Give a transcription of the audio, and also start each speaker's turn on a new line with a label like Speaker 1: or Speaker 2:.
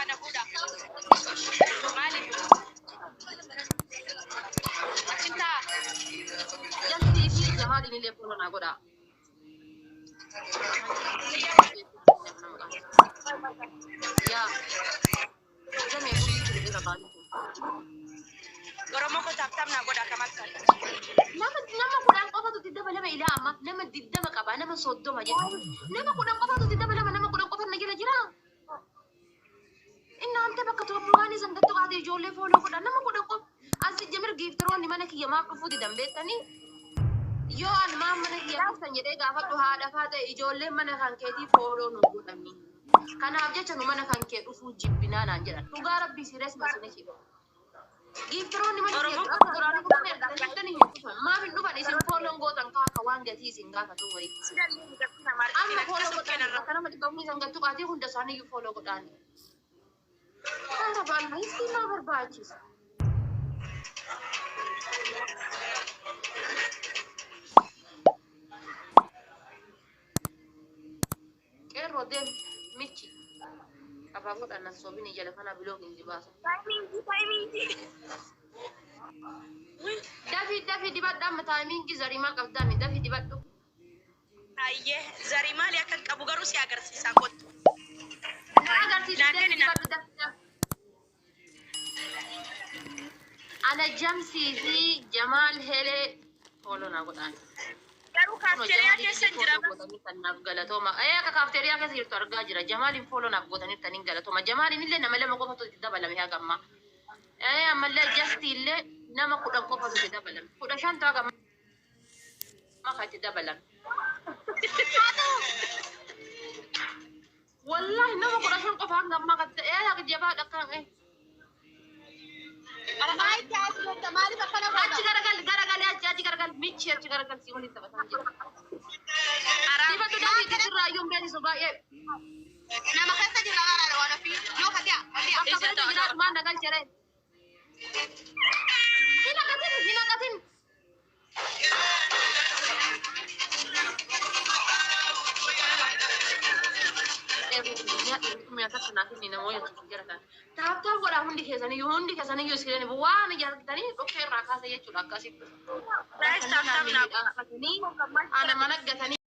Speaker 1: kana buda. Mali. Cinta.
Speaker 2: Janti fi Jamal ini le follow na goda. Ya. Jame buli kiri dira bani.
Speaker 1: Oromo ko tap na goda kamal kan.
Speaker 2: Nama kudang qofa tu tidda bala ila amma nama didda makaba nama soddo maje. Nama kudang qofa tu tidda bala nama kudang qofa najira jira. Inna ante bakka to buwani sangattu qadi jolle follow goda nama kudang qof asi jamir giftro ni mana kiya ma qafu di dambetani. Yo an ma mana kiya san yede gafatu haada fata ijolle mana kan kedi follow no godamni. Kana abjecha no mana kan ke dufu jibbina nan jira. Tuga rabbi sires masine ki. Giftro ni mana kiya aku durana ko mer dan tani ma min duba ni sin follow gotan ka ka wanga ti sin gafa to wai. Amma follow gotan kana ma dibamni sangattu qadi hunda sani yu follow godani. Cara bal isi ma barbachis. Kero dem michi. Apa aku dan nasobini jala kana bilog inji basa.
Speaker 1: Timing.
Speaker 2: Dafi dibat dam timing ki zarima qabdami dafi dibat do.
Speaker 1: Ayye, zarima li akan kabu garu si agar si sakot.
Speaker 2: Agar si dibat dafi. Ana jamsi fi Jamal hele follow na godan.
Speaker 1: Garu kafteria ke sanjira.
Speaker 2: Galatoma. Ka kafteria ke sirtu arga jira. Jamal in follow na godan tanin galatoma. Jamal ille na mala ko fatu dabala mi haga ma. Amalla just ille nama kudan ko fatu dabala. Kuda shanta ga ma ka dabala. Wallahi nama kuda shan ko fa ma ka ya ga jaba da kan
Speaker 1: Armai kya aslo tamari bakana
Speaker 2: garagal achi garagal michi achi garagal si wali tabatan jira. Tiba tu dah kita rayum dari soba ye.
Speaker 1: Nama kasa di lara wana fi. Yo hadia.
Speaker 2: Apa tu jira mana gal cerai. Hina katin. मैं आता सुना के नीना वो यार चुके रखा ताप बोला हुंडी खेसने यूज करे वो वाह यार तनी तो फिर रखा से ये चुराका सी
Speaker 1: ना
Speaker 2: ana mana gatani